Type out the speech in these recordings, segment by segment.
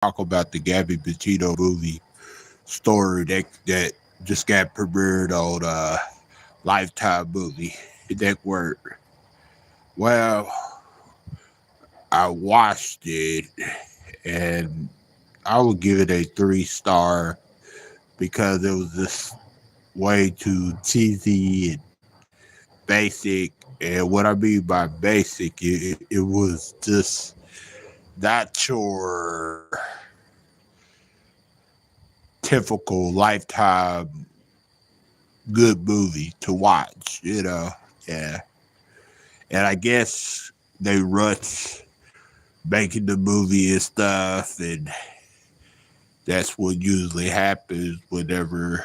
talk about the Gabbie Petito movie story that just got premiered on Lifetime movie network. Well, I watched it and I would give it a 3 star because it was just way too cheesy and basic. And what I mean by basic, it was just not your typical Lifetime good movie to watch, you know. Yeah. And I guess they rush making the movie and stuff, and that's what usually happens whenever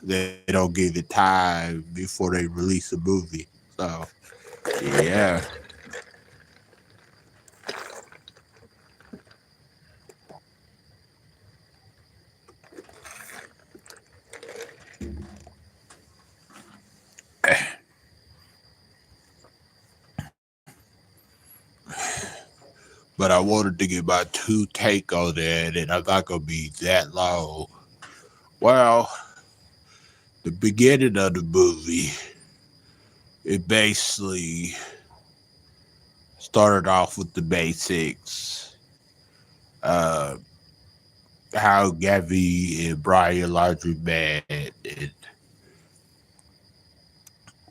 they don't give it time before they release a movie. So, yeah. But I wanted to get my two take on that, and I'm not gonna be that long. Well, the beginning of the movie, it basically started off with the basics. Uh, how Gavi and Brian Laundrie met, and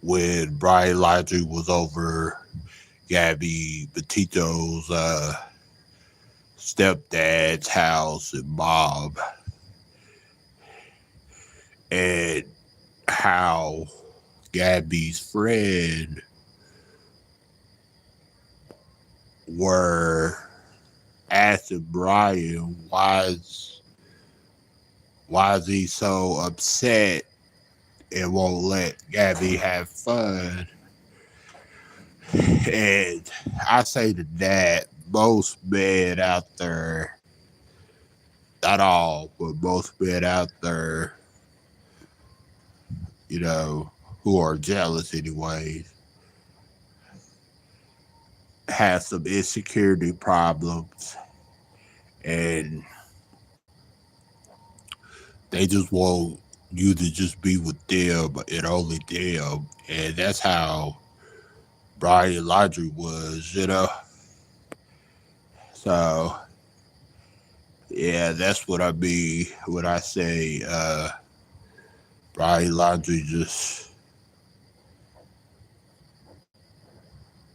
when Brian Laundrie was over Gabbie Petito's stepdad's house and mom, and how Gabby's friend were asking Brian why is he so upset and won't let Gabby have fun. And I say to that, most men out there, not all, but most men out there, you know, who are jealous anyways, have some insecurity problems, and they just want you to just be with them and only them. And that's how Brian Laundrie was, you know. So yeah, that's what I mean when I say Brian Laundrie just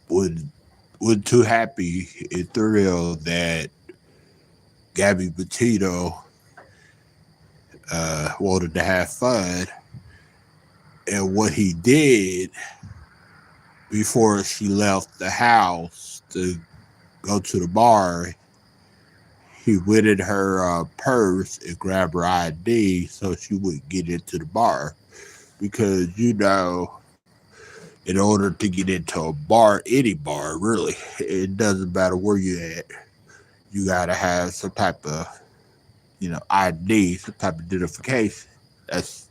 would wasn't too happy and thrilled that Gabby Petito wanted to have fun. And what he did before she left the house to go to the bar, he went in her purse and grabbed her ID so she wouldn't get into the bar. Because, you know, in order to get into a bar, any bar really, it doesn't matter where you're at, you gotta have some type of, you know, ID, some type of identification. That's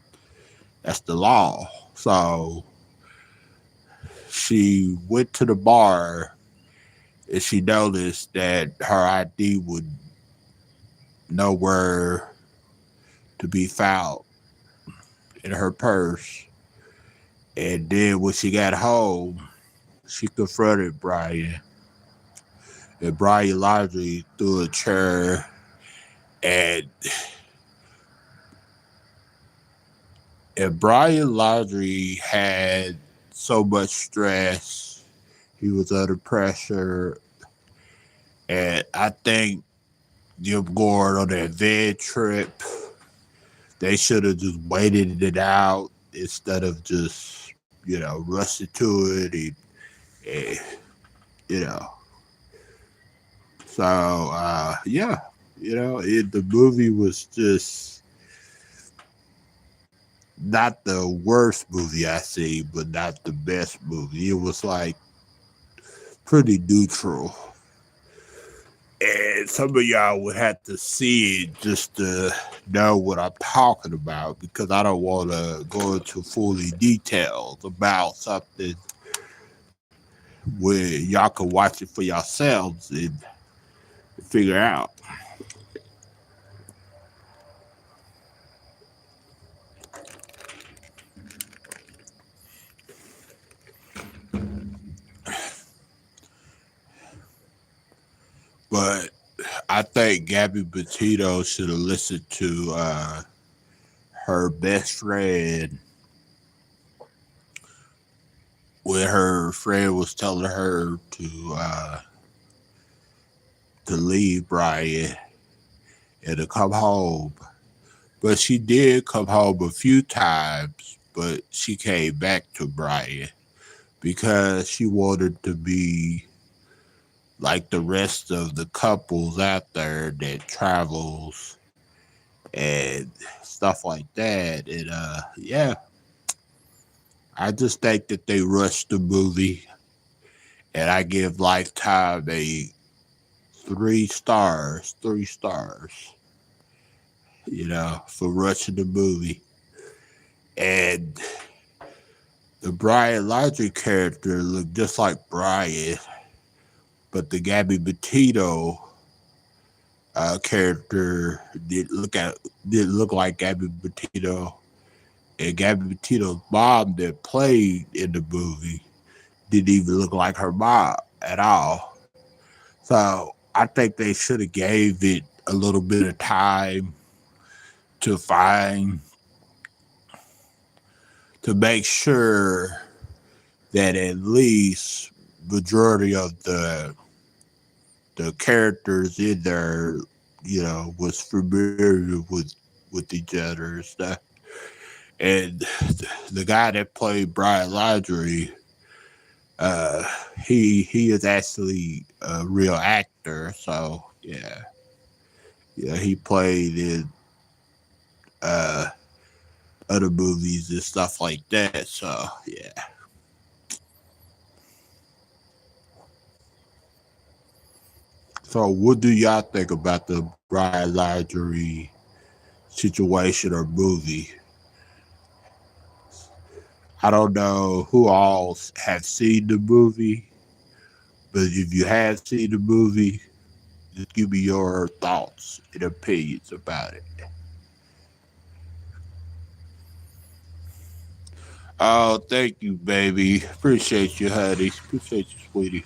that's the law. So she went to the bar and she noticed that her ID would nowhere to be found in her purse. And then when she got home, she confronted Brian. And Brian Laundrie threw a chair, and Brian Laundrie had so much stress. He was under pressure. And I think them going on that van trip, they should have just waited it out instead of just, you know, rushing to it. And you know, so yeah, you know, the movie was just not the worst movie I see, but not the best movie. It was like pretty neutral. And some of y'all would have to see it just to know what I'm talking about because I don't want to go into fully details about something where y'all can watch it for yourselves and figure out. But I think Gabbie Petito should have listened to her best friend when her friend was telling her to leave Brian and to come home. But she did come home a few times, but she came back to Brian because she wanted to be like the rest of the couples out there that travels and stuff like that. And yeah, I just think that they rushed the movie, and I give Lifetime a 3 stars, 3 stars, for rushing the movie. And the Brian Laundrie character looked just like Brian, but the Gabbie Petito character didn't look like Gabbie Petito, and Gabbie Petito's mom that played in the movie didn't even look like her mom at all. So I think they should have gave it a little bit of time to make sure that at least majority of the characters in there, was familiar with each other and stuff. And the guy that played Brian Laundrie, he is actually a real actor. So yeah, he played in uh, other movies and stuff like that. So yeah. So what do y'all think about the Brian Laundrie situation or movie? I don't know who all have seen the movie, but if you have seen the movie, just give me your thoughts and opinions about it. Oh, thank you, baby. Appreciate you, honey. Appreciate you, sweetie.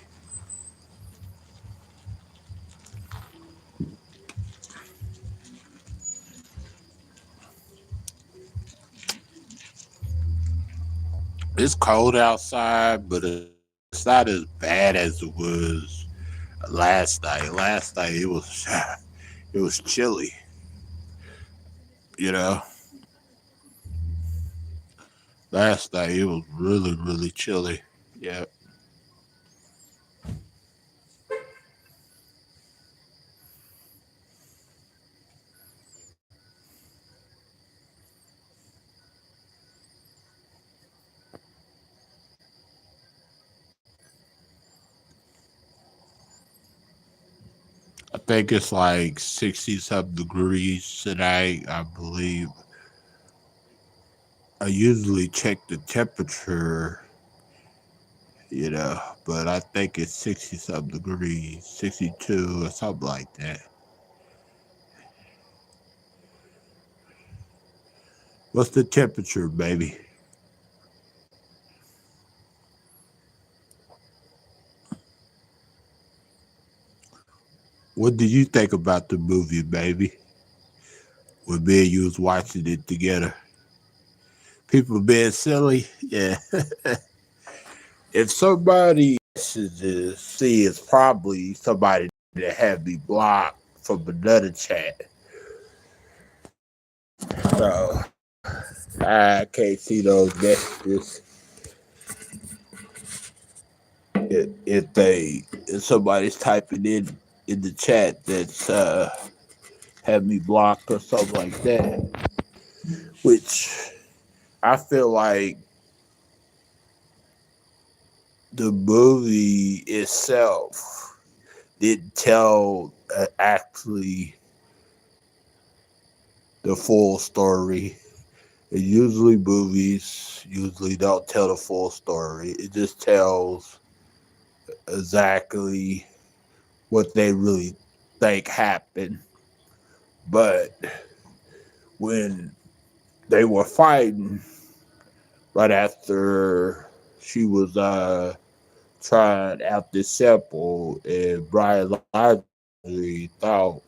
It's cold outside, but it's not as bad as it was last night. Last night it was chilly. You know, last night it was really really chilly. Yeah, I think it's like 60 something degrees tonight. I believe I usually check the temperature, but I think it's 60 something degrees, 62 or something like that. What's the temperature, baby? What did you think about the movie, baby? When me and you was watching it together. People being silly, yeah. If somebody should just see, it's probably somebody that had me blocked from another chat. So I can't see those messages. If somebody's typing in the chat that's have me blocked or something like that, which I feel like the movie itself didn't tell actually the full story. And usually movies usually don't tell the full story. It just tells exactly what they really think happened. But when they were fighting right after she was trying out this sample, and Brian Laundrie allegedly thought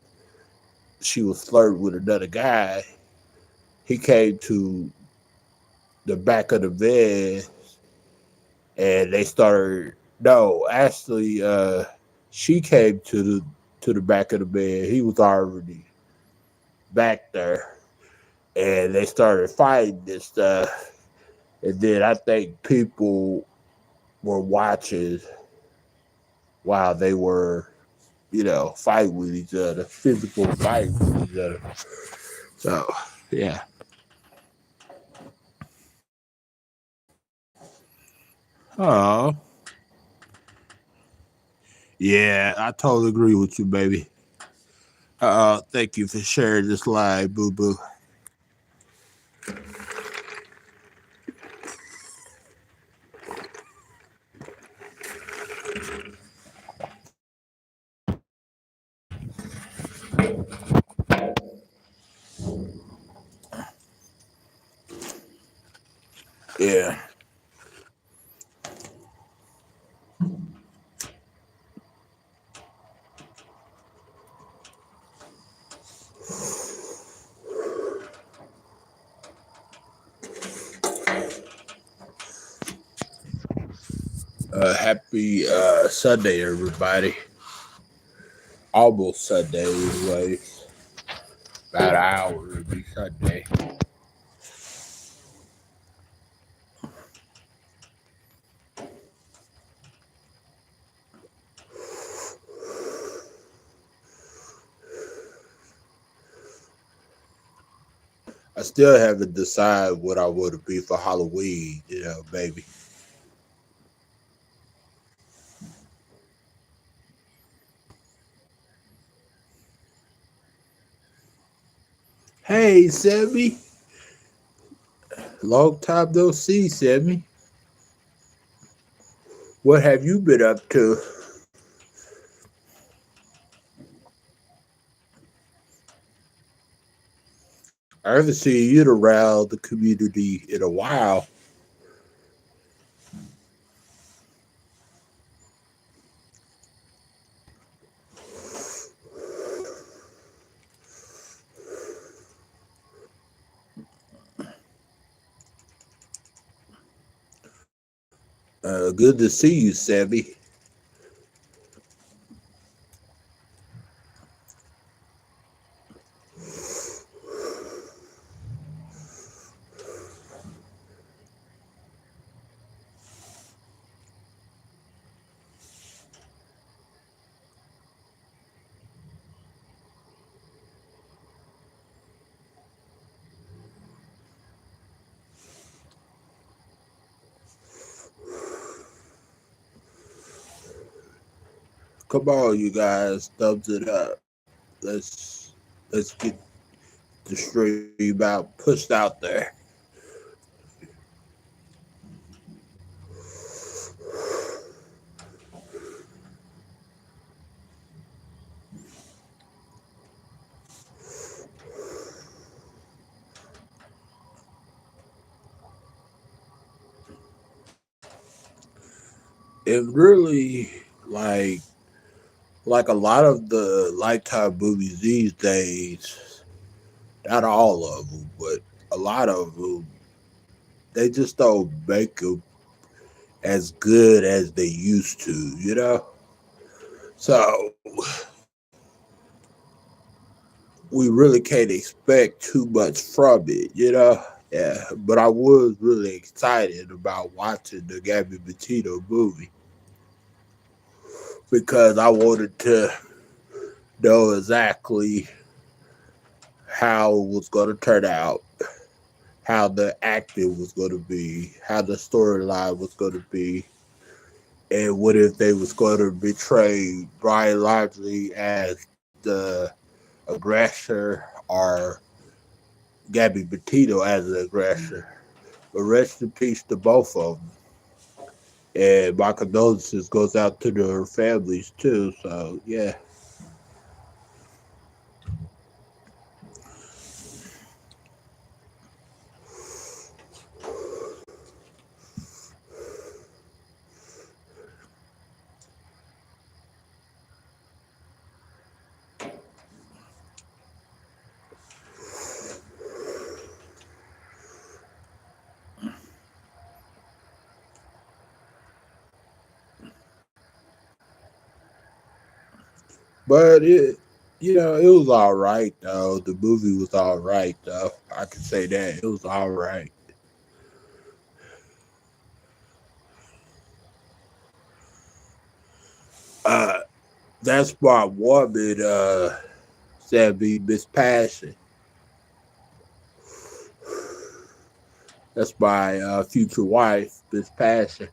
she was flirting with another guy. He came to the back of the bed and they started. No, actually, she came to the back of the bed. He was already back there, and they started fighting and stuff. And then I think people were watching while they were, fighting with each other, physical fighting with each other. So, yeah. Oh, yeah, I totally agree with you, baby. Thank you for sharing this live, boo boo. Yeah. Happy Sunday, everybody. Almost Sunday, anyway. About an hour to be Sunday. I still haven't decided what I want to be for Halloween, baby. Hey, Sammy. Long time no see, Sammy. What have you been up to? I haven't seen you around the community in a while. Good to see you, Sammy. Come on, you guys, thumbs it up. Let's get the stream out pushed out there. It really like a lot of the Lifetime movies these days. Not all of them, but a lot of them. They just don't make them as good as they used to. So we really can't expect too much from it. Yeah, but I was really excited about watching the Gabbie Petito movie because I wanted to know exactly how it was going to turn out, how the acting was going to be, how the storyline was going to be, and what if they was going to betray Brian Lively as the aggressor or Gabbie Petito as the aggressor. But rest in peace to both of them. And my condolences goes out to their families too. So yeah. But it was all right though. The movie was all right though. I can say that it was all right. Uh, that's why woman said be Miss Passion. That's my future wife, Miss Passion.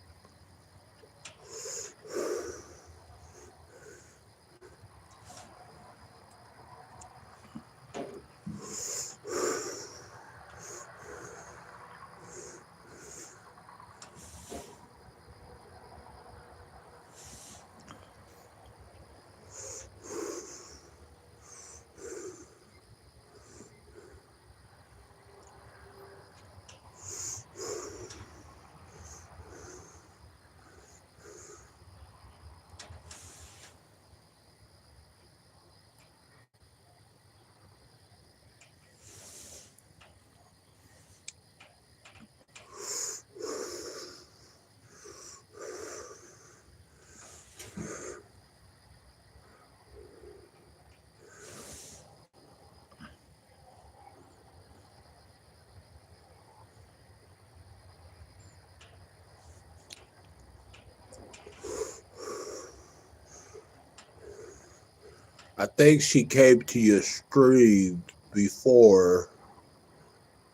I think she came to your stream before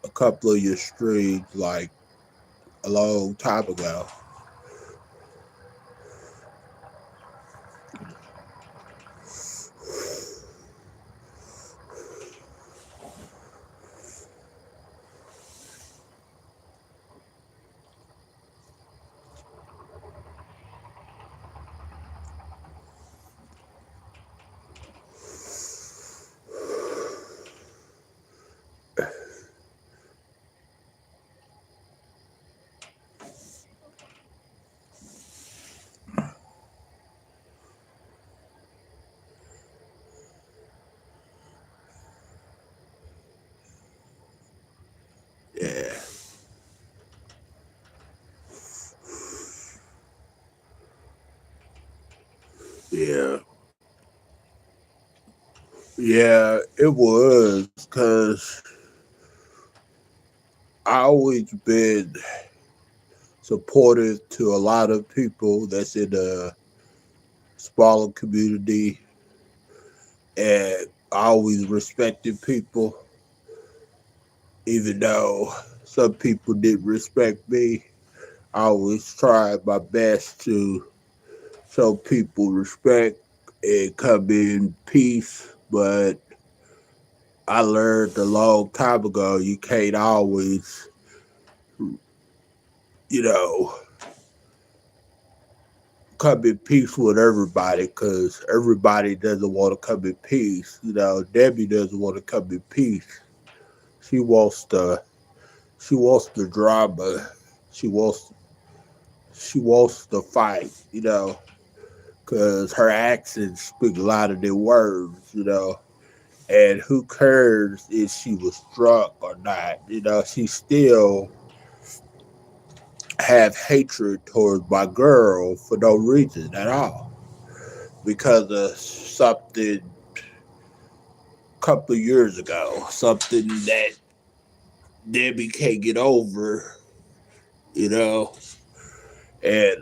a couple of your streams, like a long time ago. Yeah, yeah, yeah. It was because I always been supportive to a lot of people that's in the smaller community, and I always respected people, even though some people didn't respect me. I always tried my best to show people respect and come in peace, but I learned a long time ago you can't always, you know, come in peace with everybody because everybody doesn't want to come in peace. Debbie doesn't want to come in peace. She wants the she wants the drama. She wants she wants the fight. Because her actions speak louder than words. And who cares if she was drunk or not? She still have hatred towards my girl for no reason at all because of something a couple of years ago, something that Debbie can't get over, you know. And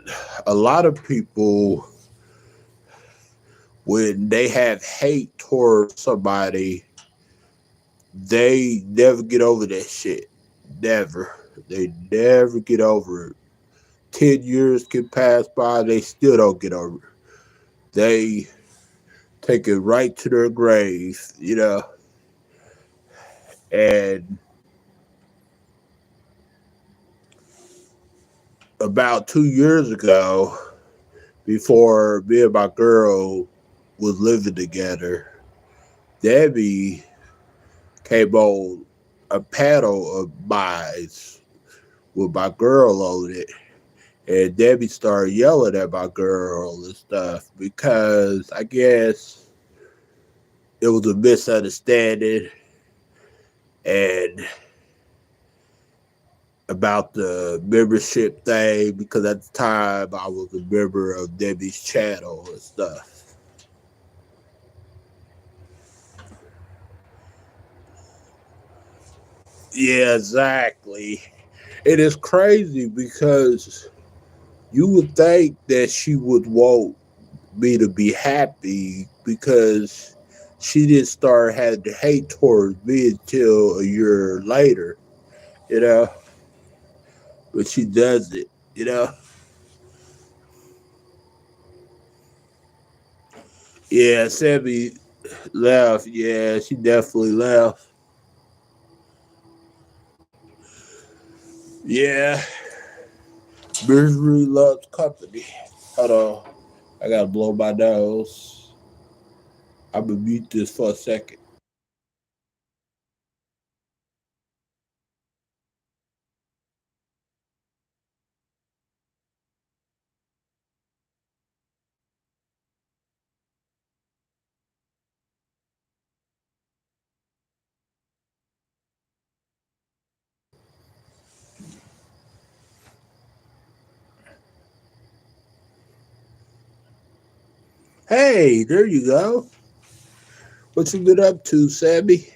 a lot of people, when they have hate towards somebody, they never get over that shit. Never. They never get over it. 10 years can pass by, they still don't get over it. They take it right to their grave. And about 2 years ago, before me and my girl was living together, Debbie came on a panel of mine with my girl on it. And Debbie started yelling at my girl and stuff because I guess it was a misunderstanding and about the membership thing because at the time I was a member of Debbie's channel and stuff. Yeah, exactly. It is crazy because you would think that she would want me to be happy because she didn't start having hate towards me until a year later, you know. But she does it, you know. Yeah, Sammy left. Yeah, she definitely left. Yeah, misery loves company. Hold on, I gotta blow my nose. I'm gonna mute this for a second. Hey, there you go. What you been up to, Sammy?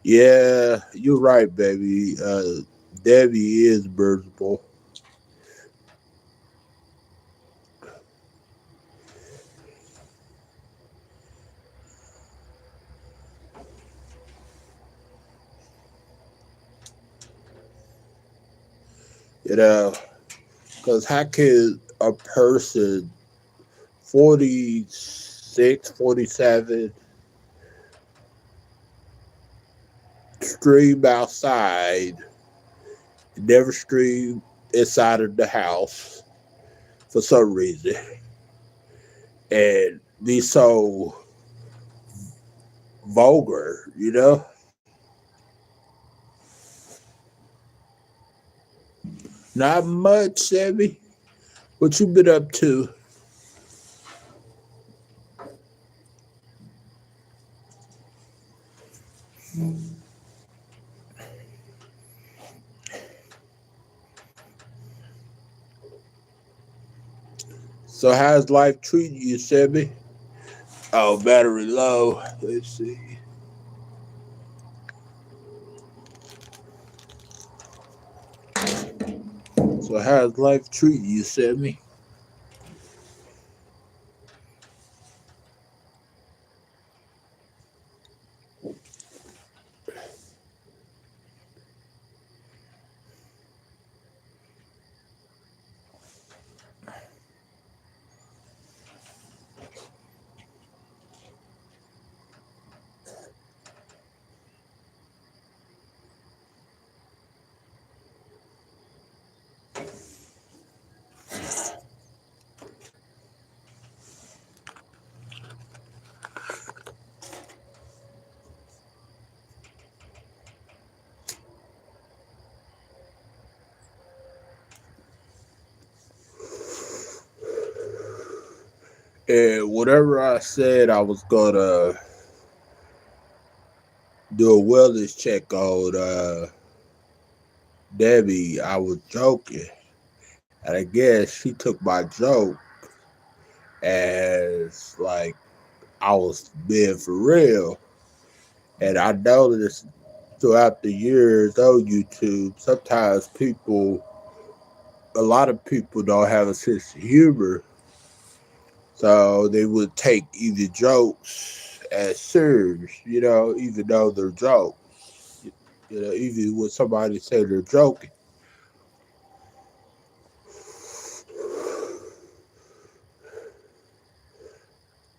Yeah, you're right, baby. Debbie is Birdable. You know, because how can a person 46, 47 scream outside, never scream inside of the house for some reason, and be so vulgar, you know? Not much, Sammy. What you been up to? So how's life treating you, Sammy? Oh, battery low. Let's see. So how's life treating you, Sammy? And whatever I said I was gonna do a wellness check on Debbie, I was joking. And I guess she took my joke as like I was being for real. And I noticed throughout the years on YouTube, sometimes a lot of people don't have a sense of humor. So they would take either jokes as serious, you know, even though they're jokes. You know, even when somebody say they're joking.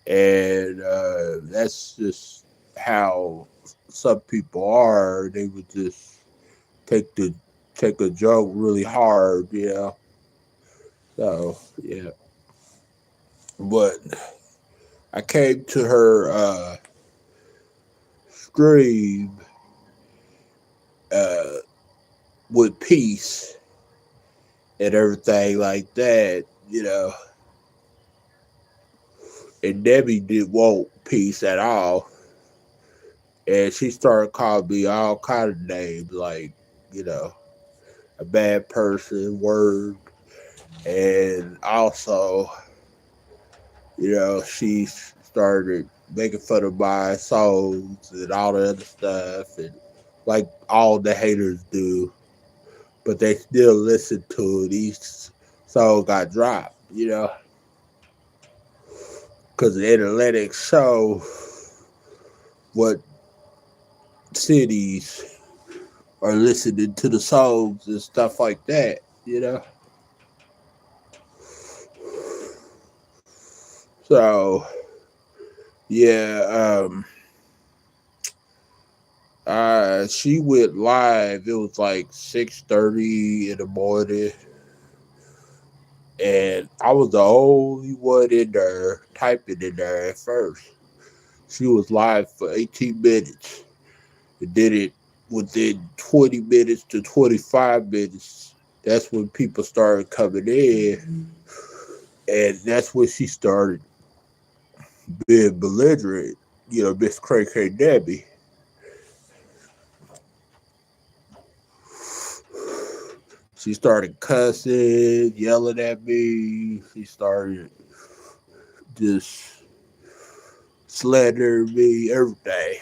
And that's just how some people are. They would just take the take a joke really hard, you know. So yeah, but I came to her stream uh, with peace and everything like that, you know. And Debbie didn't want peace at all, and she started calling me all kind of names, like you know, a bad person, word, and also, you know, she started making fun of my songs and all the other stuff, and like all the haters do, but they still listen to it. Each song got dropped, because the analytics show what cities are listening to the songs and stuff like that. So yeah, she went live. It was like 6:30 in the morning, and I was the only one in there typing in there at first. She was live for 18 minutes and did it within 20 minutes to 25 minutes. That's when people started coming in, and that's when she started being belligerent, Miss Cray Cray Debbie. She started cussing, yelling at me. She started just slandering me, everything,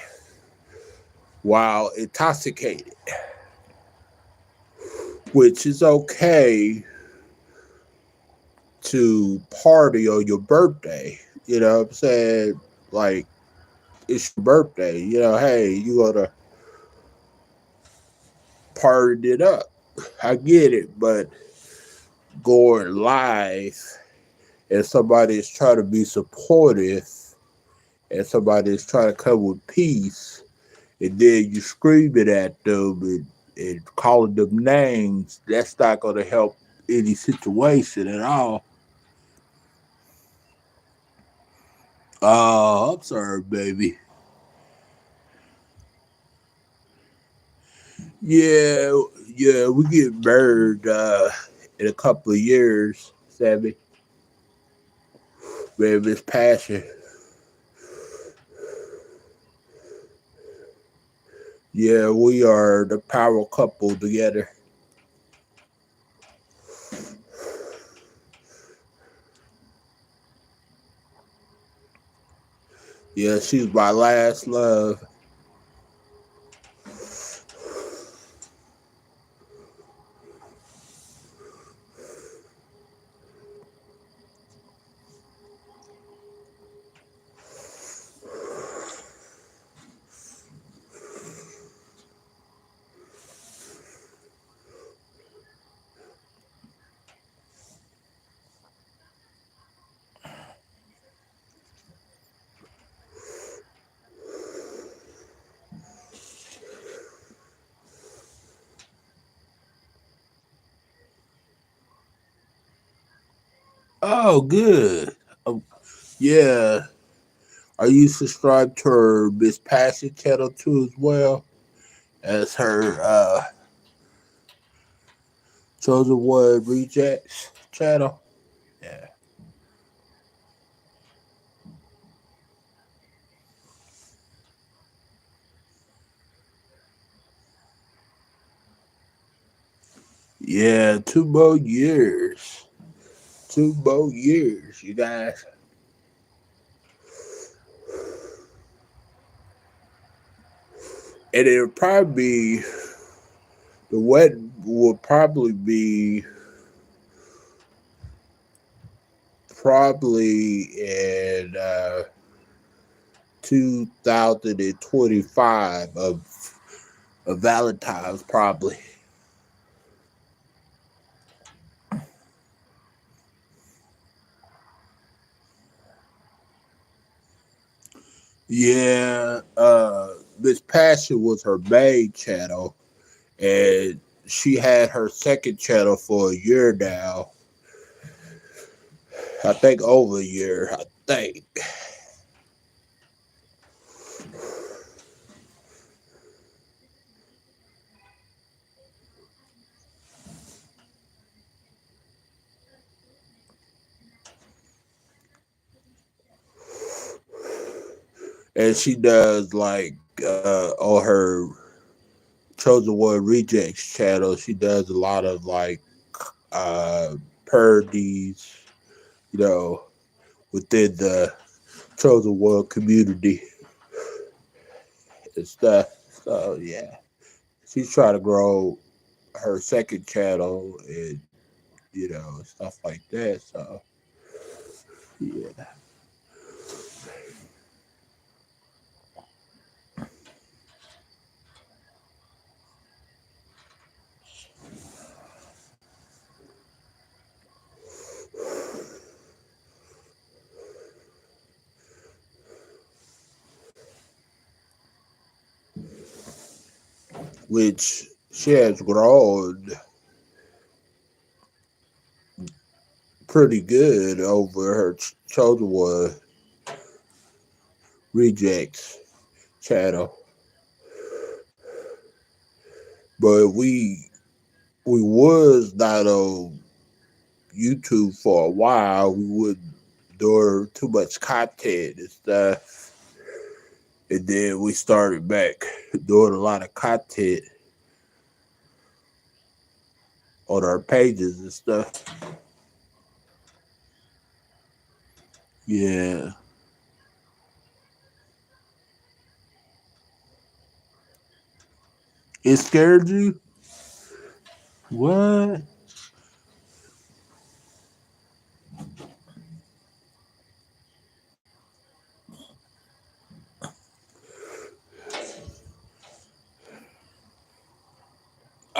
while intoxicated, which is okay to party on your birthday. You know what I'm saying? Like, it's your birthday. Hey, you gotta party it up. I get it, but going live and somebody is trying to be supportive and somebody is trying to come with peace, and then you screaming at them and calling them names, that's not going to help any situation at all. Oh, I'm sorry, baby. Yeah, yeah, we get married in a couple of years, Sammy. Man, Miss Passion. Yeah, we are the power couple together. Yeah, she's my last love. Oh, good. Oh, yeah. Are you subscribed to her Miss Passion channel too as well as her Chosen One Rejects channel? Yeah. Yeah, 2 more years. 2 more years, you guys. And it'll probably be, the wedding will probably be in 2025 of Valentine's, probably. Yeah, Miss Passion was her main channel, and she had her second channel for a year now. I think over a year, I think. And she does like on her Chosen One Rejects channel, she does a lot of like parodies, you know, within the chosen one community and stuff. So yeah, she's trying to grow her second channel and stuff like that. So yeah. Which she has grown pretty good over her chosen one rejects channel. But we was not on YouTube for a while. We wouldn't do too much content and stuff. And then we started back doing a lot of content on our pages and stuff. Yeah. It scared you? What?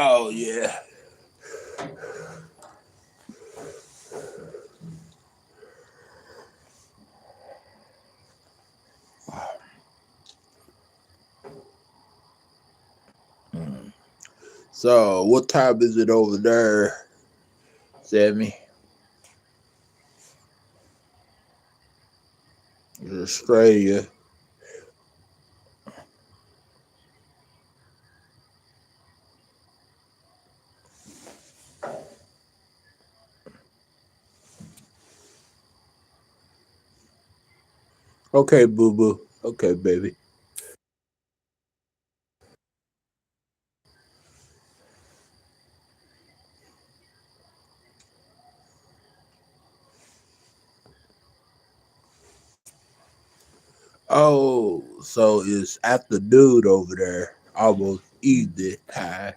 Oh yeah. So what time is it over there, Sammy? In Australia. Okay, boo boo. Okay, baby. Oh, so it's afternoon over there, almost evening time.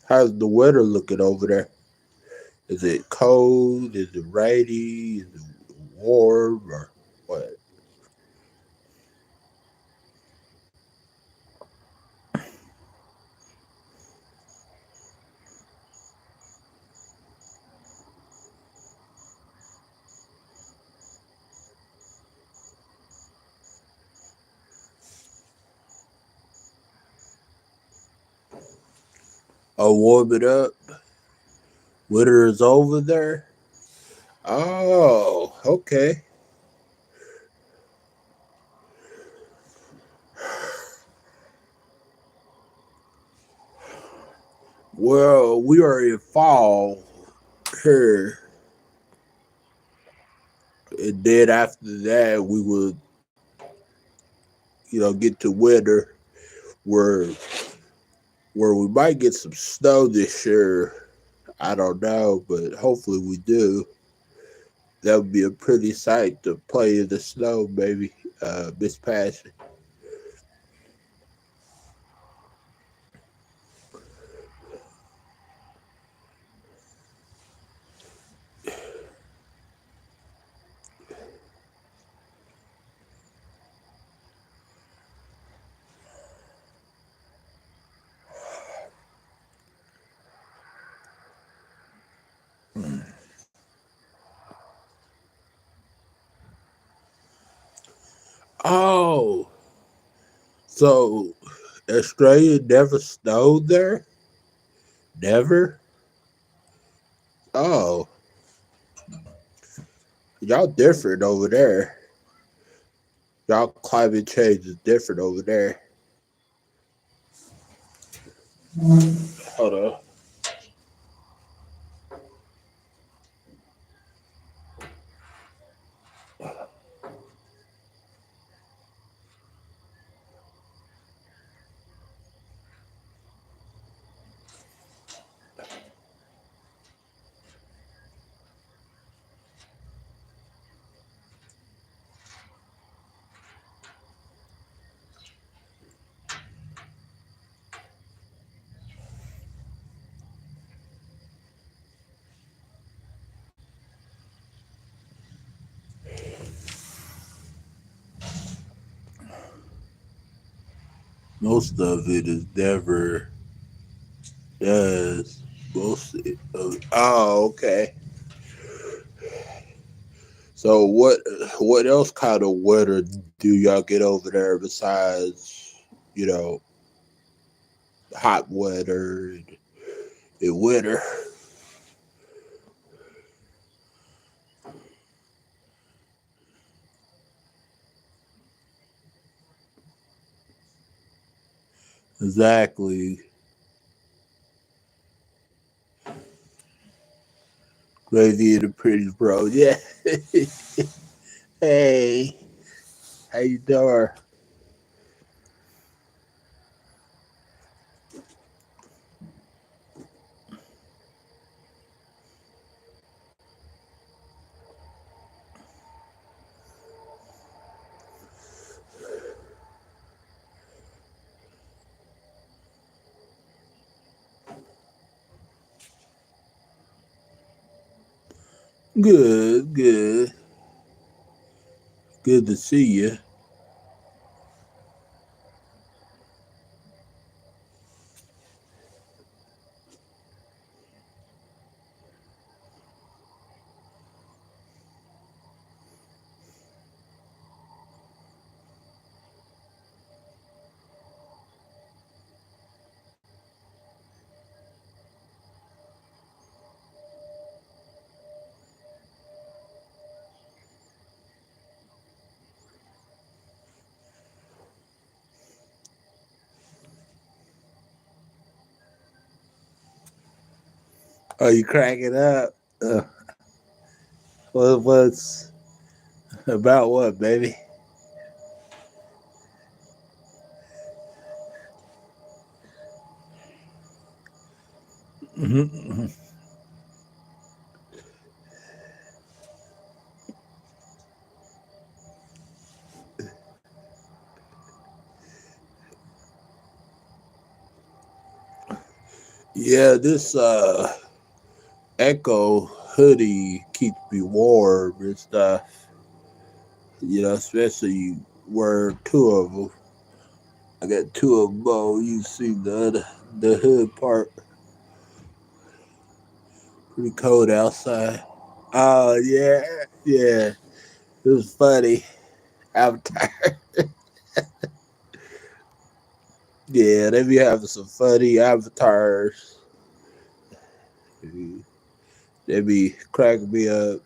How's the weather looking over there? Is it cold? Is it rainy? Is it warm or what? Oh, warm it up. Winter is over there. Oh, okay. Well, we are in fall here, and then after that, we would, get to winter where we might get some snow this year. I don't know, but hopefully we do. That would be a pretty sight to play in the snow, baby. Miss Passion. Oh, so Australia never snowed there? Never? Oh, y'all different over there. Y'all climate change is different over there. Hold on. Most of it is never does. Most of oh, okay. So what else kind of weather do y'all get over there besides, you know, hot weather and winter? Exactly. Crazy and the pretty bro. Yeah. Hey, how you doing? Good, good. Good to see you. Are you cracking up? What's about what, baby? Yeah, this Echo hoodie keeps me warm and stuff. You know, especially wear two of them. I got two of them. Oh, you see the hood part. Pretty cold outside. Oh yeah, yeah. It was funny. Avatar. Yeah, they be having some funny avatars. They be cracking me up.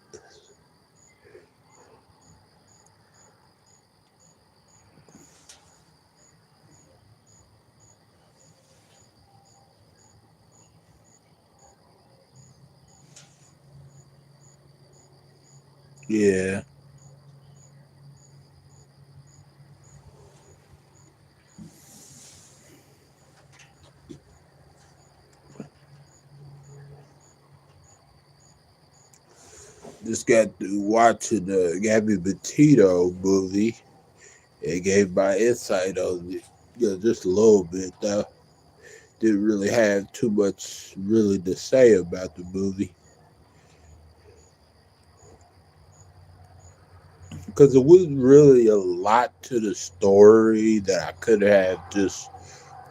Yeah. Just got to watching the Gabbie Petito movie. It gave my insight on it, just a little bit though. Didn't really have too much really to say about the movie because it wasn't really a lot to the story that I could have just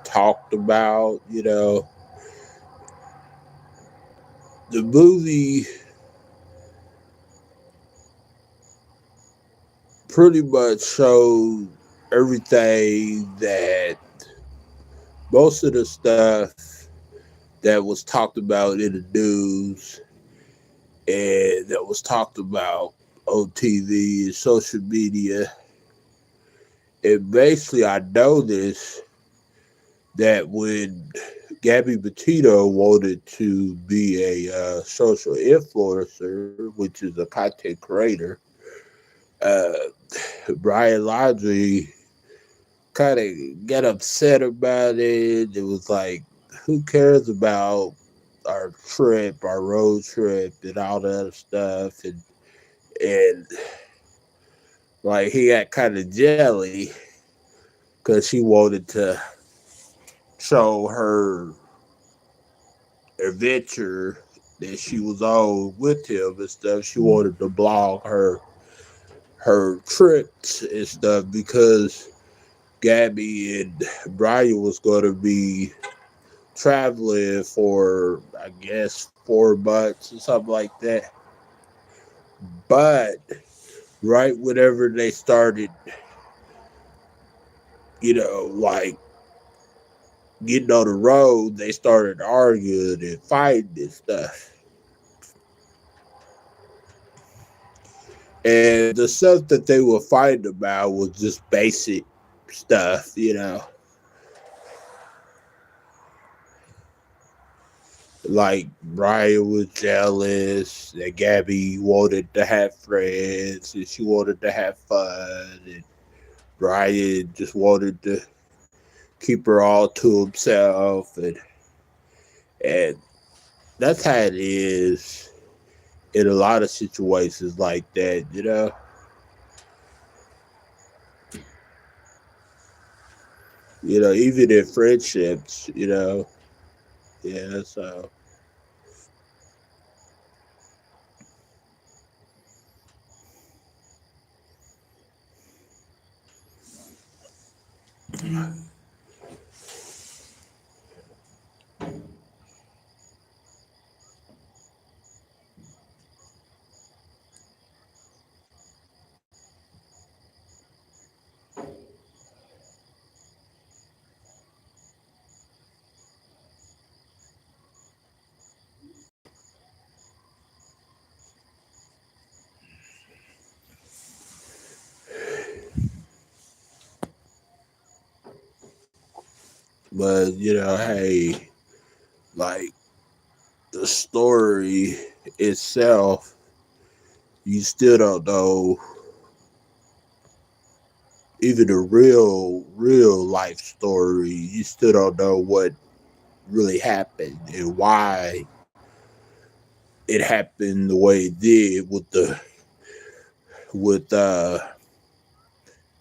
talked about. The movie pretty much showed everything that most of the stuff that was talked about in the news and that was talked about on TV and social media. And basically, I noticed that when Gabbie Petito wanted to be a social influencer, which is a content creator, uh, Brian Laundrie kind of got upset about it. It was like, who cares about our trip, our road trip, and all that other stuff? And like he got kind of jelly because she wanted to show her adventure that she was on with him and stuff. She wanted to blog her trips and stuff because Gabbie and Brian was going to be traveling for, I guess, 4 months or something like that. But right whenever they started, like getting on the road, they started arguing and fighting and stuff. And the stuff that they were fighting about was just basic stuff. Like Brian was jealous that Gabbie wanted to have friends and she wanted to have fun, and Brian just wanted to keep her all to himself, and that's how it is in a lot of situations like that. Even in friendships. Yeah, so but hey, like the story itself, you still don't know. Even a real life story, you still don't know what really happened and why it happened the way it did with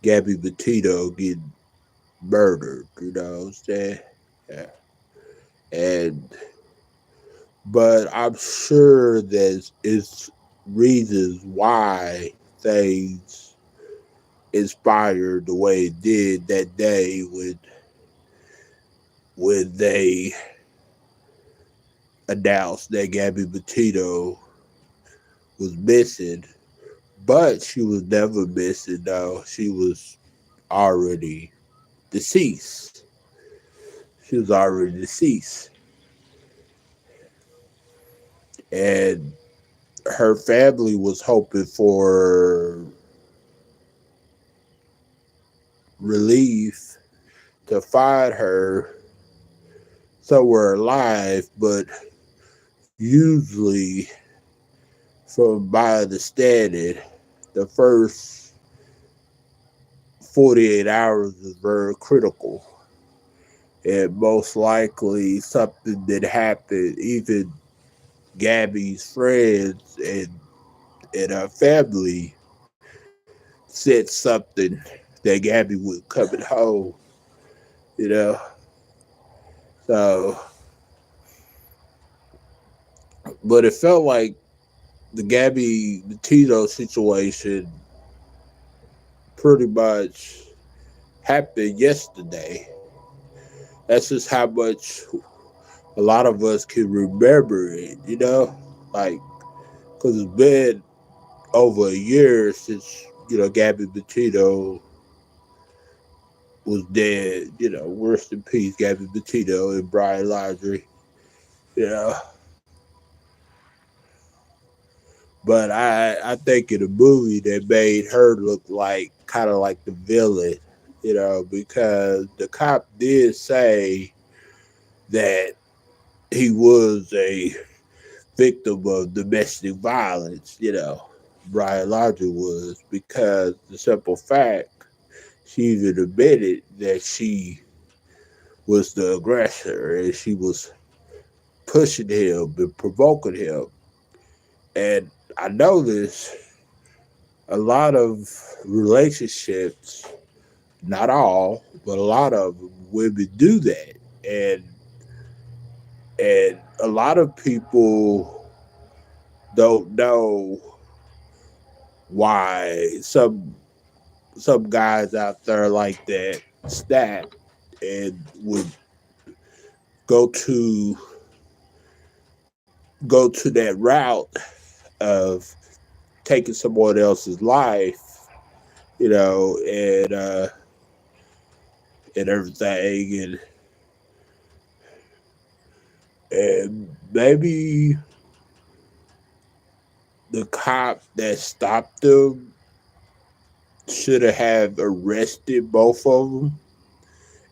Gabbie Petito getting murdered. You know what I'm saying? Yeah. And but I'm sure there's it's reasons why things inspired the way it did that day when they announced that Gabbie Petito was missing. But she was never missing though. She was already deceased. She was already deceased. And her family was hoping for relief to find her somewhere alive, but usually, from my understanding, the first 48 hours is very critical. And most likely something that happened, even Gabbie's friends and her family said something that Gabbie was coming home, you know. So, but it felt like the Gabbie Petito situation pretty much happened yesterday. That's just how much a lot of us can remember it. Like, because it's been over a year since, Gabbie Petito was dead. Rest in peace, Gabbie Petito and Brian Laundrie, you know. But I think in the movie they made her look like kind of like the villain, because the cop did say that he was a victim of domestic violence, Brian Laundrie was, because the simple fact she even admitted that she was the aggressor and she was pushing him and provoking him. And I noticed a lot of relationships, not all, but a lot of women do that. And a lot of people don't know why some guys out there like that snapped and would go to that route of taking someone else's life, and everything, and maybe the cop that stopped them should have arrested both of them,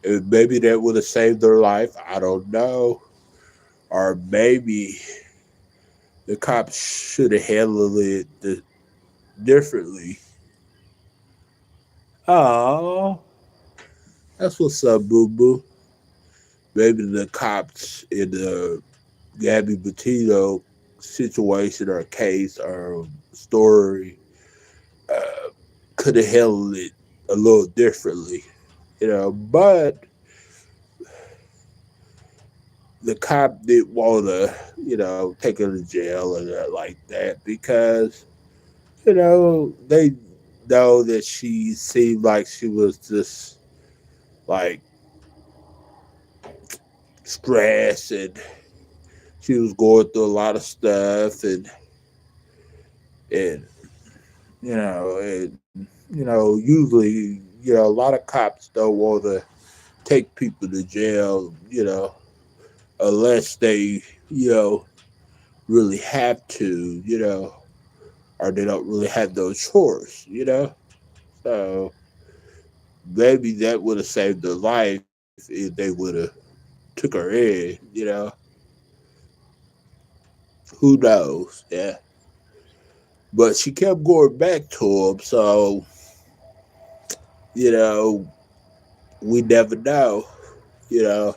and maybe that would have saved their life. I don't know, or maybe the cops should have handled it differently. Oh, that's what's up, boo boo. Maybe the cops in the Gabbie Petito situation or case or story uh, could have handled it a little differently, But the cop didn't want to, take her to jail or that like that because, they know that she seemed like she was just like stressed and she was going through a lot of stuff and usually, a lot of cops don't want to take people to jail, unless they, really have to, or they don't really have no choice. So maybe that would have saved her life if they would have took her in. Who knows? Yeah. But she kept going back to him, so, you know, we never know. You know,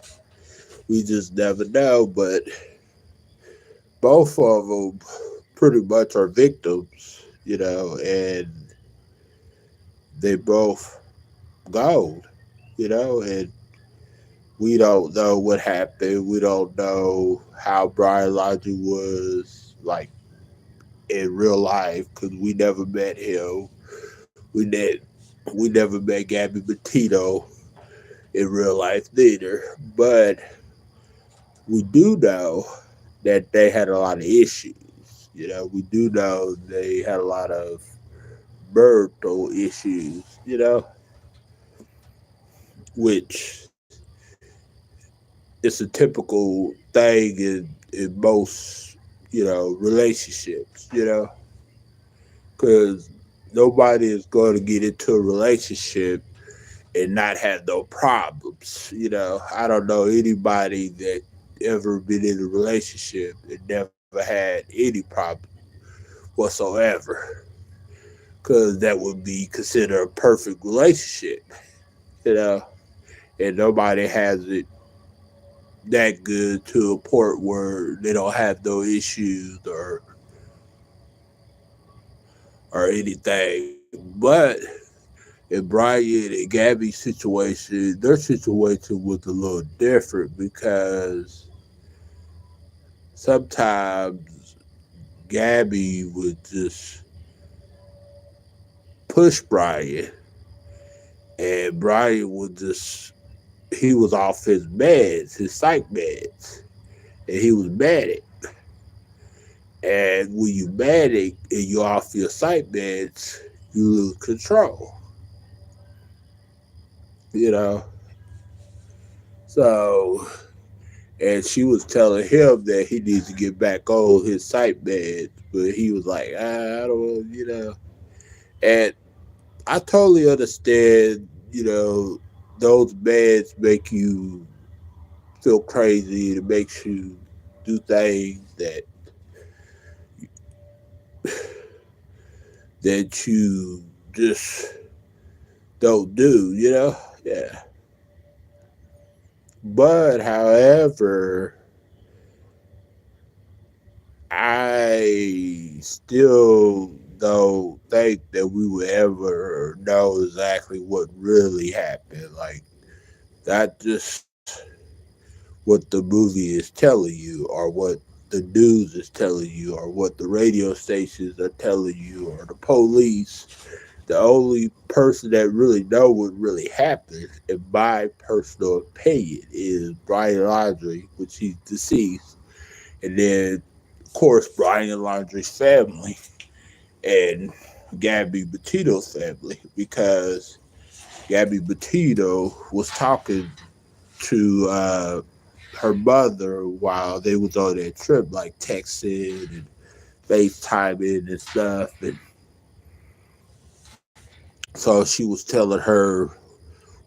we just never know. But both of them pretty much are victims, and they both gold, and we don't know what happened. We don't know how Brian Logic was like in real life because we never met him. We ne- we never met Gabbie Petito in real life neither. But we do know that they had a lot of issues. We do know they had a lot of marital issues, which is a typical thing in most, relationships, because nobody is going to get into a relationship and not have no problems. I don't know anybody that ever been in a relationship and never had any problem whatsoever, because that would be considered a perfect relationship, you know, and nobody has it that good to a point where they don't have no issues or anything. But in Brian and Gabby's situation, their situation was a little different because sometimes Gabby would just push Brian, and Brian would just he was off his meds, his psych meds, and he was manic. And when you manic and you're off your psych meds, you lose control. You know, so and she was telling him that he needs to get back on his psych meds, but he was like, I don't. And I totally understand. Those meds make you feel crazy. It makes you do things that you just don't do. Yeah. But however, I still don't think that we would ever know exactly what really happened. Like, not just what the movie is telling you, or what the news is telling you, or what the radio stations are telling you, or the police. the only person that really know what really happened, in my personal opinion, is Brian Laundrie, which he's deceased, and then of course Brian Laundrie's family and Gabbie Petito's family, because Gabbie Petito was talking to her mother while they was on that trip, like texting and FaceTiming and stuff, and so she was telling her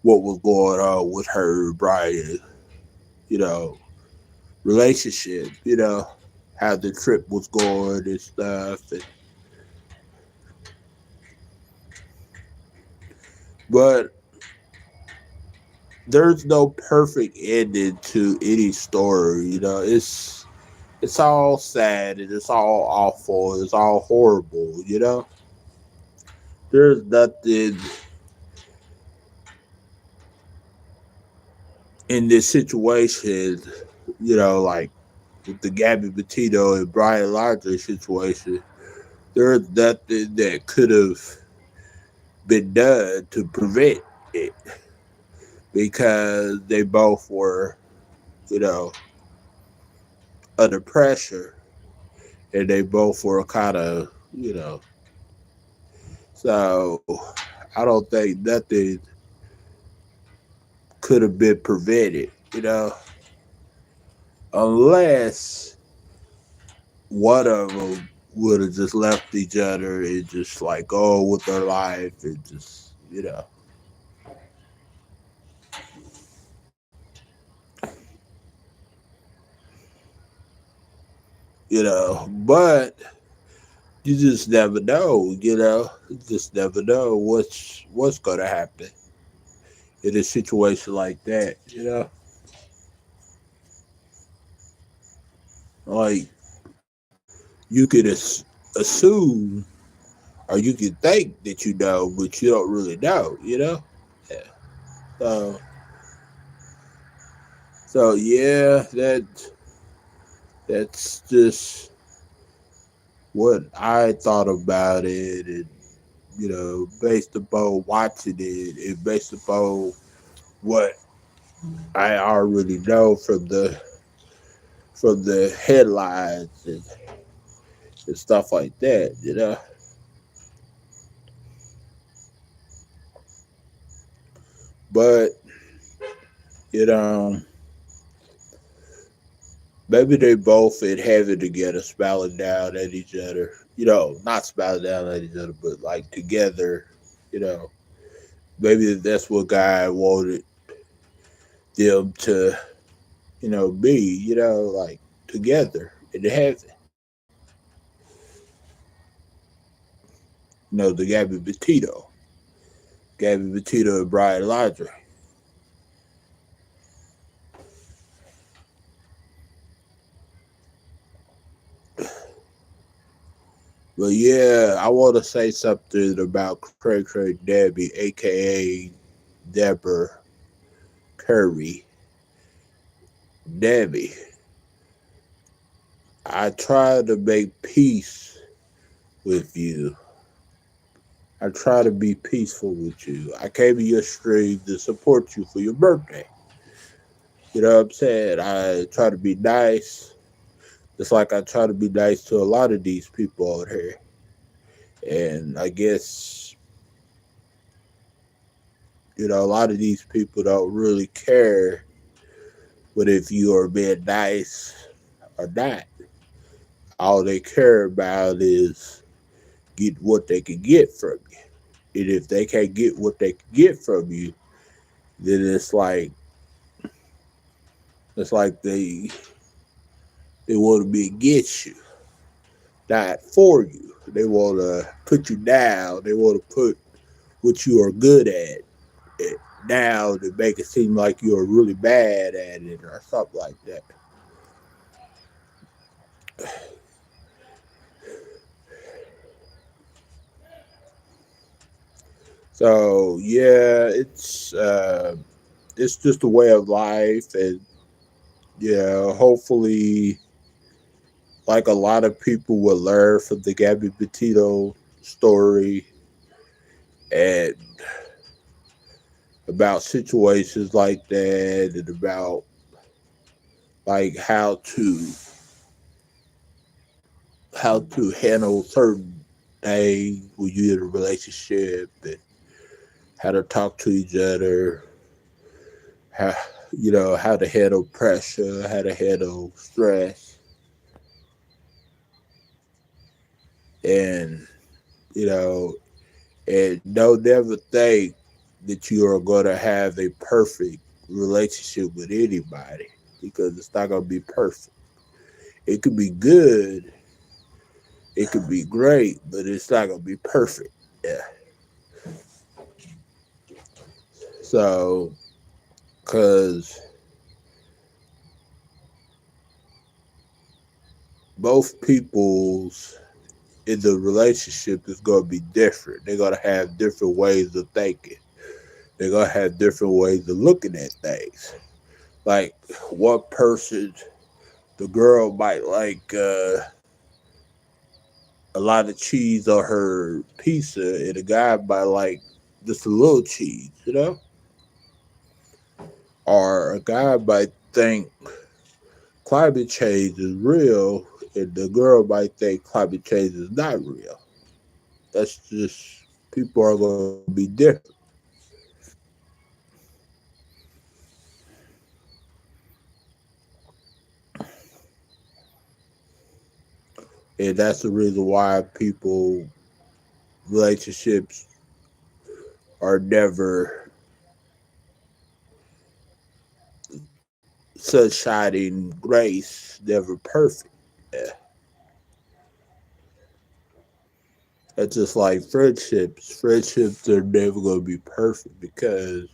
what was going on with her Brian, you know, relationship, how the trip was going and stuff. But there's no perfect ending to any story, it's all sad and it's all awful, it's all horrible. There's nothing in this situation, like with the Gabbie Petito and Brian Laundrie situation, there's nothing that could have been done to prevent it, because they both were, you know, under pressure, and they both were kind of, so I don't think nothing could have been prevented, unless one of them would have just left each other and just like go with their life and just, but you just never know, you just never know what's gonna happen in a situation like that. Like you could assume or you could think that you know, but you don't really know. Yeah. So yeah, that's just what I thought about it, and based upon watching it, and based upon what I already know from the headlines and stuff like that. But you know, maybe they both in heaven together, smiling down at each other. Not smiling down at each other, but like together. You know, maybe that's what God wanted them to, be. Like together in the heaven. The Gabbie Petito and Brian Laundrie. But yeah, I want to say something about Cray Debbie, aka Deborah Curry. Debbie, I try to make peace with you. I try to be peaceful with you. I came to your stream to support you for your birthday. You know what I'm saying? I try to be nice, just like I try to be nice to a lot of these people out here. And I guess, a lot of these people don't really care what if you are being nice or not. All they care about is get what they can get from you. And if they can't get what they can get from you, then it's like they want to be against you, not for you. They want to put you down. They want to put what you are good at down to make it seem like you're really bad at it or something like that. So yeah, it's just a way of life, and yeah, hopefully, like a lot of people will learn from the Gabbie Petito story, and about situations like that, and about like how to handle certain things when you're in a relationship, and how to talk to each other, how how to handle pressure, how to handle stress, and you know, and don't never think that you are going to have a perfect relationship with anybody, because it's not going to be perfect. It could be good, it could be great, but it's not going to be perfect. Yeah. So, because both people's in the relationship is going to be different. They're going to have different ways of thinking. They're going to have different ways of looking at things. Like one person, the girl might like a lot of cheese on her pizza, and the guy might like just a little cheese, Or a guy might think climate change is real, and the girl might think climate change is not real. That's just, people are going to be different. And that's the reason why relationships are never sunshine and grace, never perfect. Yeah. That's just like friendships. Friendships are never going to be perfect, because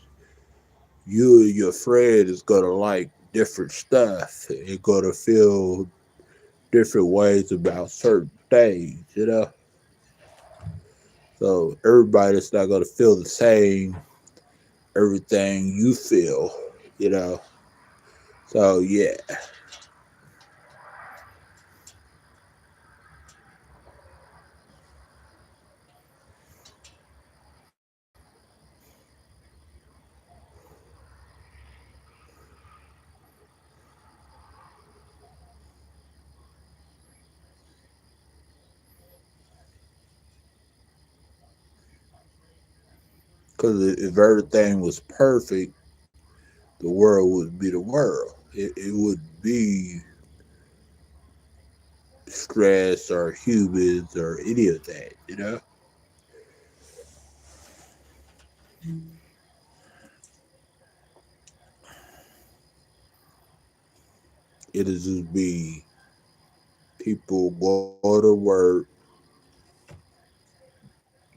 you and your friend is going to like different stuff. You're going to feel different ways about certain things. So everybody's not going to feel the same, everything you feel. So yeah, because if everything was perfect, the world would be the world. It would be stress or humans or any of that. It'll just be people go to work,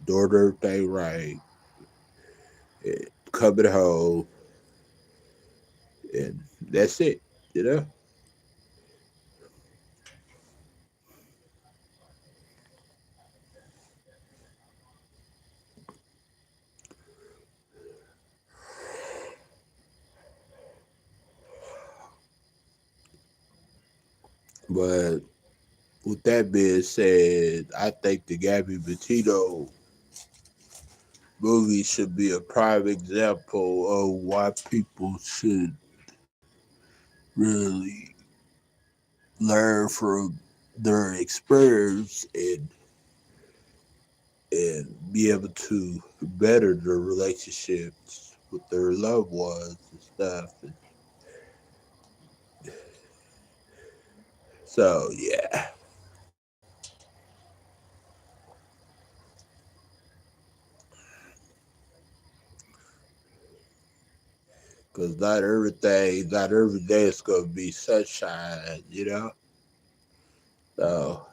doing everything right, and coming home, and that's it. But with that being said, I think the Gabbie Petito movie should be a prime example of why people should really learn from their experience, and be able to better their relationships with their loved ones and stuff. And so yeah, because not every day is gonna be sunshine. So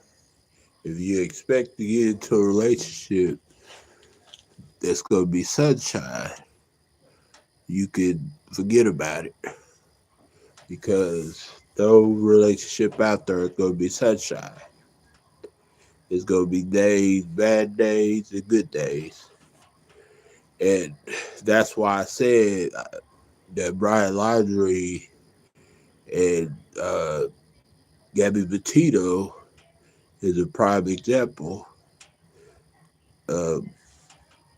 if you expect to get into a relationship that's gonna be sunshine, you could forget about it, because no relationship out there is gonna be sunshine. It's gonna be days, bad days, and good days. And that's why I said that Brian Laundrie and Gabbie Petito is a prime example of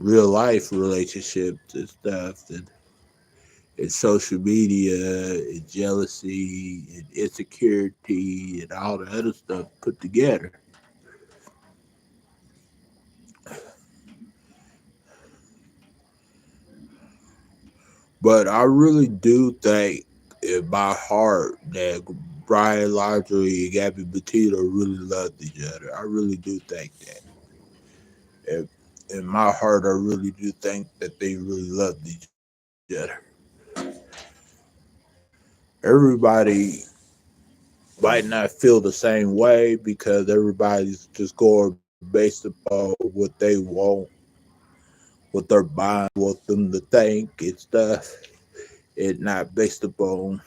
real life relationships and stuff, and social media and jealousy and insecurity and all the other stuff put together. But I really do think in my heart that Brian Laundrie and Gabbie Petito really loved each other. I really do think that. In, in my heart, I really do think that they really loved each other. Everybody might not feel the same way because everybody's just going based upon what they want, what their mind wants them to think and stuff, and not based upon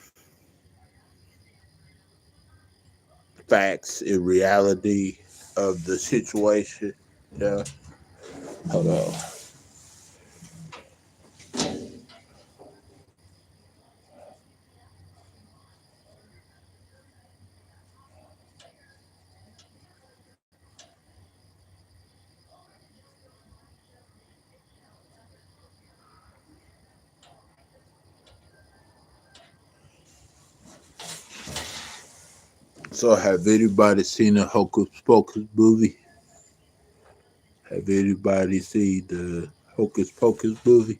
facts and reality of the situation. Yeah, hold on. So, have anybody seen the Hocus Pocus movie? Have anybody seen the Hocus Pocus movie?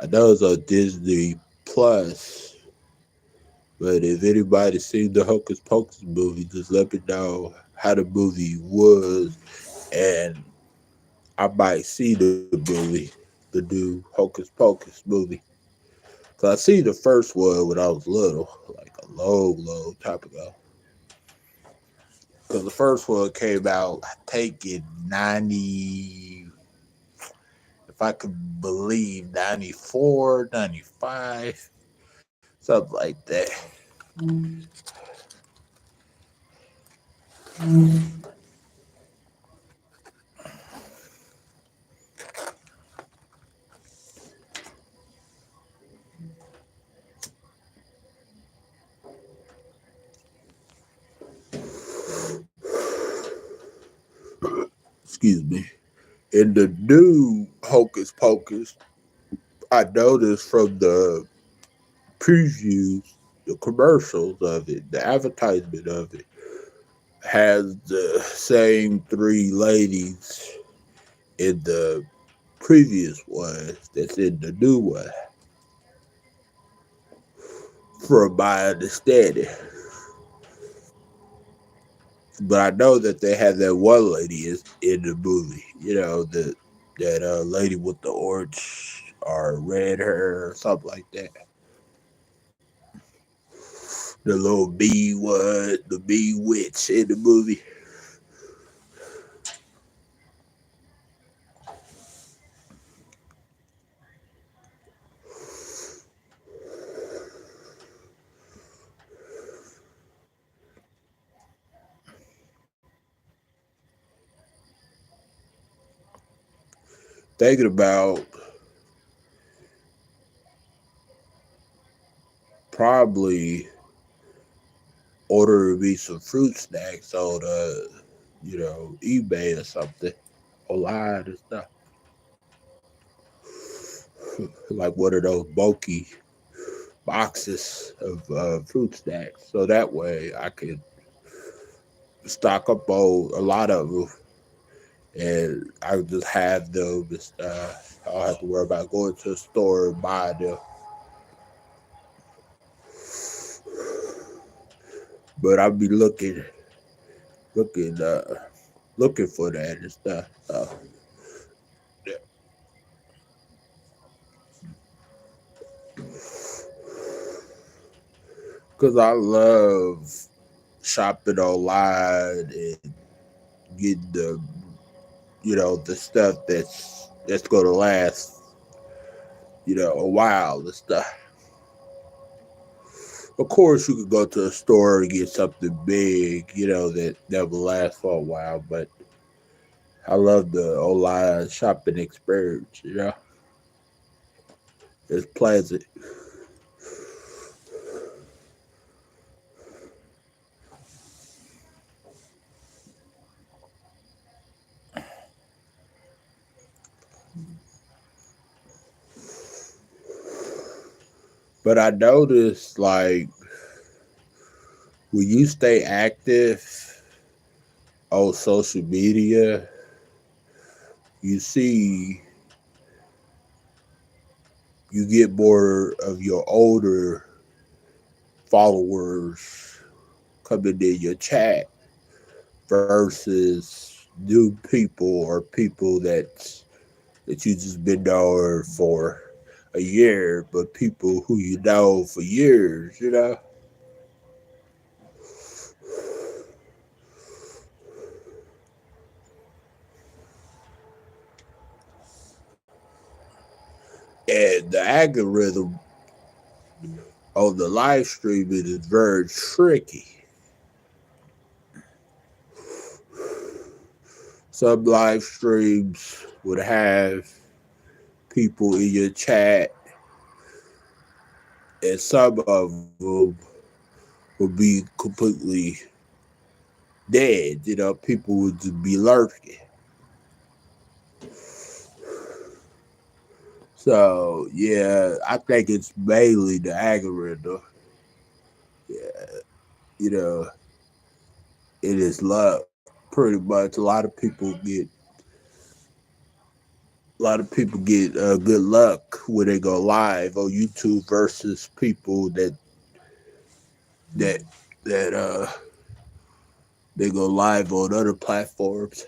I know it's on Disney Plus, but if anybody's seen the Hocus Pocus movie, just let me know how the movie was, and I might see the movie, the new Hocus Pocus movie. Cause I seen the first one when I was little, like a long, long time ago. Cause the first one came out, I think in 90, if I could believe, 94, 95, something like that. Excuse me. In the new Hocus Pocus, I noticed from the previews, the commercials of it, the advertisement of it, has the same three ladies in the previous one that's in the new one, from my understanding. But I know that they have that one lady is in the movie. You know, that lady with the orange or red hair or something like that. The little bee one, the bee witch in the movie. Thinking about probably ordering me some fruit snacks on eBay or something online and stuff. Like one of those bulky boxes of fruit snacks. So that way I could stock up on a lot of them and I would just have them and stuff. I don't have to worry about going to the store and buying them. But I'll be looking, looking for that and stuff. Yeah. Cause I love shopping online and getting the stuff that's gonna last a while and stuff. Of course, you could go to a store and get something big, that will last for a while. But I love the online shopping experience. It's pleasant. But I noticed, like, when you stay active on social media, you see, you get more of your older followers coming in your chat versus new people or people that you just been knowing for a year, but people who you know for years, you know? And the algorithm on the live streaming is very tricky. Some live streams would have people in your chat, and some of them would be completely dead. You know, people would just be lurking. So yeah, I think it's mainly the algorithm. Yeah, you know, it is luck. Pretty much, a lot of people get good luck when they go live on YouTube versus people that that they go live on other platforms.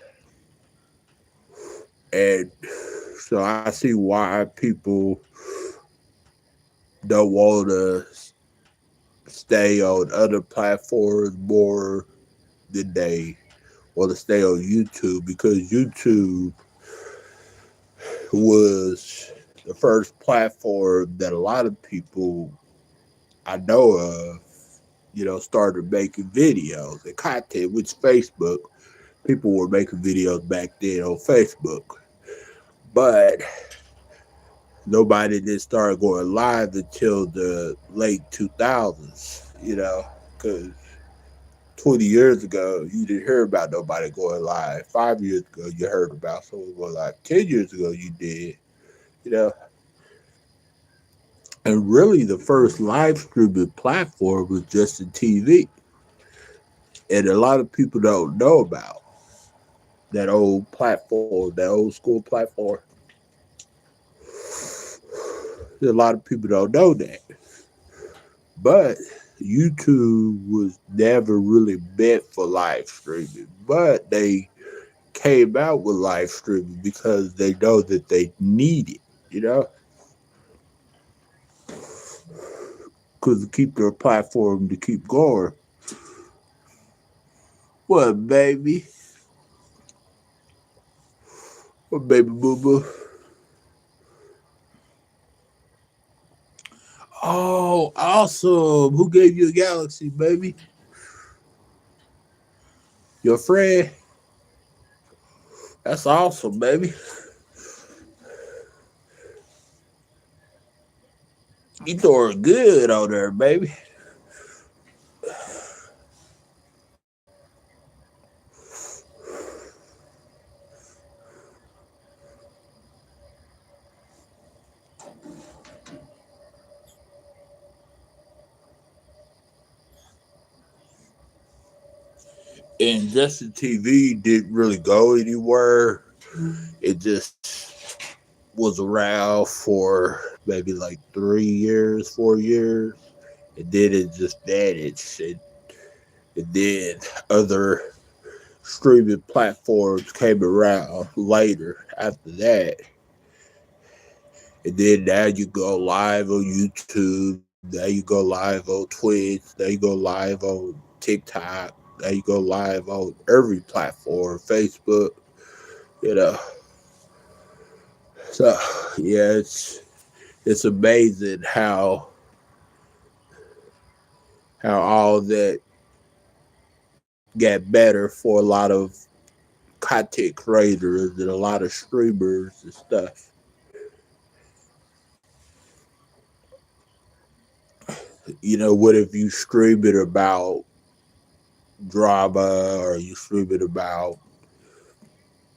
And so I see why people don't want to stay on other platforms more than they want to stay on YouTube, because YouTube was the first platform that a lot of people I know of, started making videos and content, which Facebook, people were making videos back then on Facebook. But nobody did start going live until the late 2000s, because 20 years ago, you didn't hear about nobody going live. 5 years ago, you heard about someone going live. 10 years ago, you did, you know. And really, the first live streaming platform was Justin TV. And a lot of people don't know about that old platform, that old school platform. A lot of people don't know that. But YouTube was never really meant for live streaming. But they came out with live streaming because they know that they need it, you know? Because to keep their platform to keep going. What, baby? What, baby boo boo? Oh, awesome. Who gave you a galaxy, baby? Your friend? That's awesome, baby. You doing good on there, baby. And Justin TV didn't really go anywhere. It just was around for maybe like 3 years, 4 years, and then it just vanished. And then other streaming platforms came around later after that. And then now you go live on YouTube, now you go live on Twitch, now you go live on TikTok, now you go live on every platform, Facebook, you know. So yeah, it's amazing how all that got better for a lot of content creators and a lot of streamers and stuff. What if you stream it about drama, or you stream it about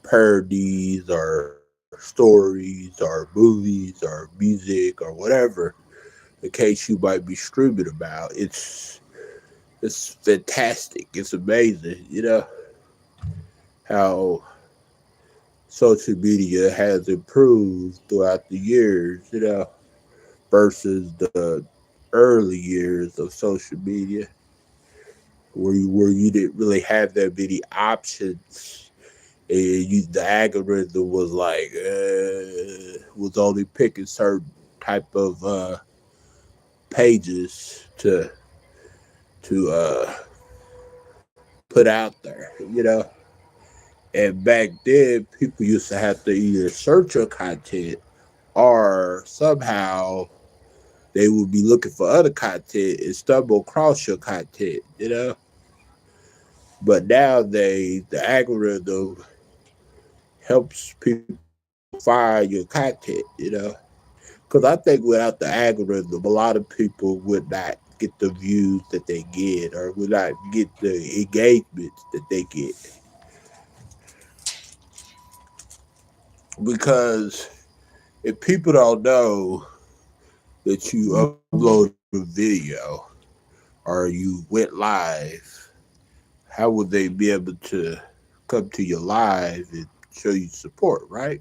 parodies or stories or movies or music or whatever? in case you might be streaming about. It's fantastic. It's amazing, how social media has improved throughout the years, versus the early years of social media where you didn't really have that many options, and the algorithm was like was only picking certain type of pages to put out there, And back then, people used to have to either search your content or somehow they would be looking for other content and stumble across your content. But nowadays, the algorithm helps people find your content. Because I think without the algorithm, a lot of people would not get the views that they get or would not get the engagements that they get. Because if people don't know that you uploaded a video or you went live, how would they be able to come to your live and show you support, right?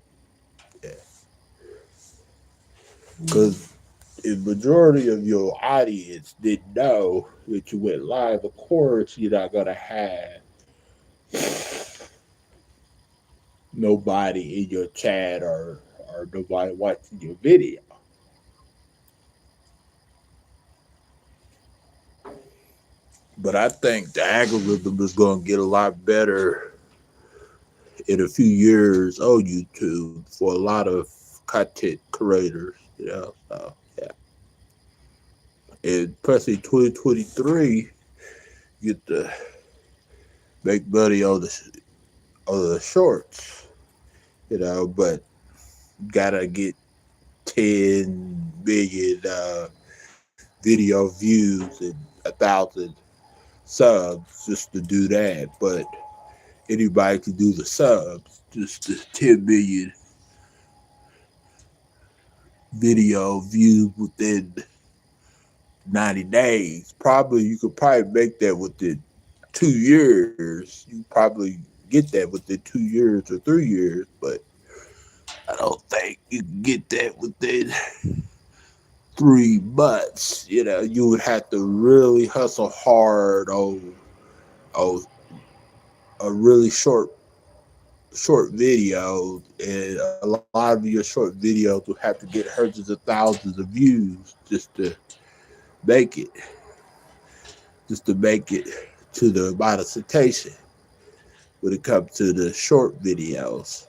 Yeah. Because the majority of your audience didn't know that you went live, of course, you're not going to have nobody in your chat or nobody watching your video. But I think the algorithm is going to get a lot better in a few years on YouTube for a lot of content creators. So, yeah. And especially 2023, you get to make money on the shorts, but gotta get 10 million video views and 1,000 subs just to do that. But anybody can do the subs, just the 10 million video views within 90 days. Probably you could probably make that within 2 years. You probably get that within 2 years or 3 years, but I don't think you can get that within 3 months. You would have to really hustle hard on a really short video, and a lot of your short videos will have to get hundreds of thousands of views make it just to make it to the monetization when it comes to the short videos.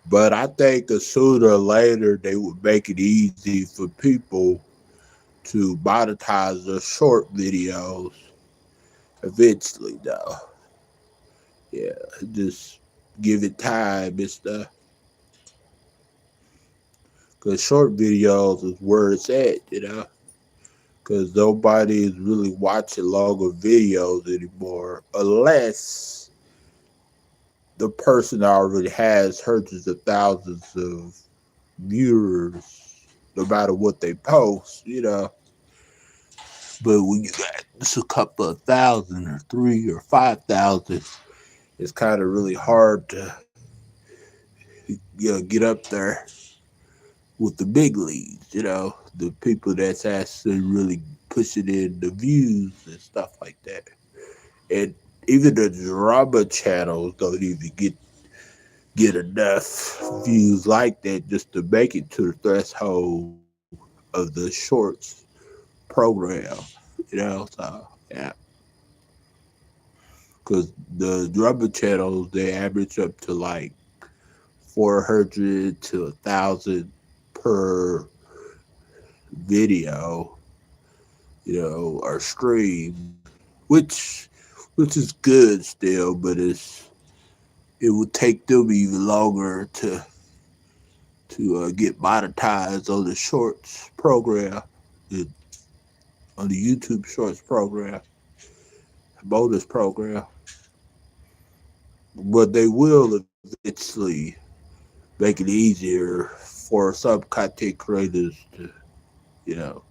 But I think that sooner or later they would make it easy for people to monetize their short videos eventually, though. Yeah, just give it time and stuff. Because short videos is where it's at. Because nobody is really watching longer videos anymore unless the person already has hundreds of thousands of viewers no matter what they post. But when you got just a couple of thousand or 3 or 5,000, it's kind of really hard to get up there with the big leagues, the people that's actually really pushing in the views and stuff like that. And even the drama channels don't even get enough views like that just to make it to the threshold of the shorts program. So yeah, because the drama channels they average up to like 400 to 1,000 per video, or stream, which is good still, but it would take them even longer to get monetized on the shorts program, on the YouTube shorts program, bonus program. But they will eventually make it easier for some content creators to, you know,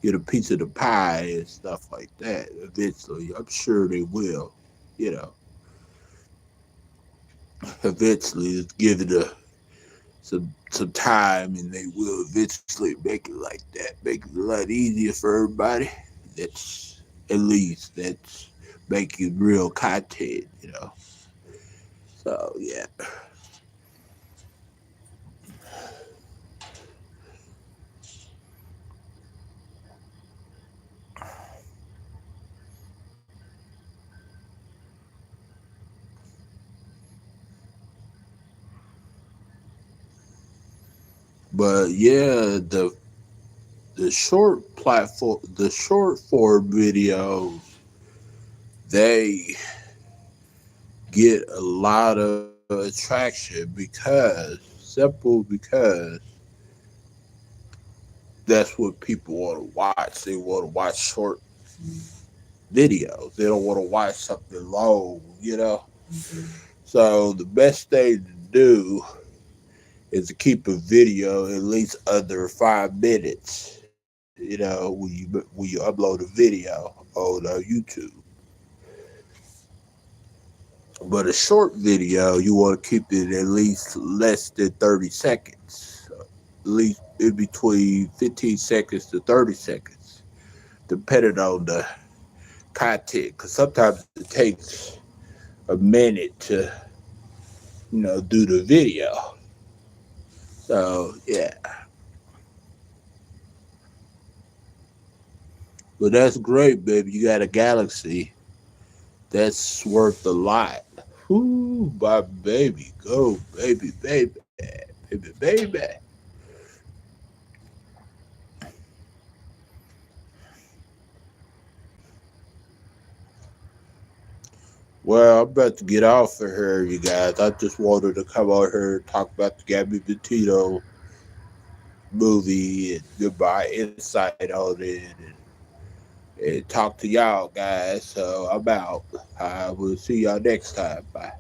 get a piece of the pie and stuff like that. Eventually, I'm sure they will. You know, eventually, it's given some time, and they will eventually make it like that. Make it a lot easier for everybody. That's at least that's making real content. You know. So yeah. But yeah, the short form videos, they get a lot of attraction because that's what people want to watch. They want to watch short videos. They don't want to watch something long, you know. So the best thing to do is to keep a video at least under 5 minutes. You know, when you upload a video on YouTube. But a short video, you want to keep it at least less than 30 seconds. At least in between 15 seconds to 30 seconds, depending on the content. Because sometimes it takes a minute to, do the video. So, yeah. But that's great, baby. You got a galaxy. That's worth a lot. Ooh, my baby. Go, baby, baby. Baby, baby. Well, I'm about to get off of here, you guys. I just wanted to come out here and talk about the Gabbie Petito movie and give my insight on it and talk to y'all guys. So I'm out. I will see y'all next time. Bye.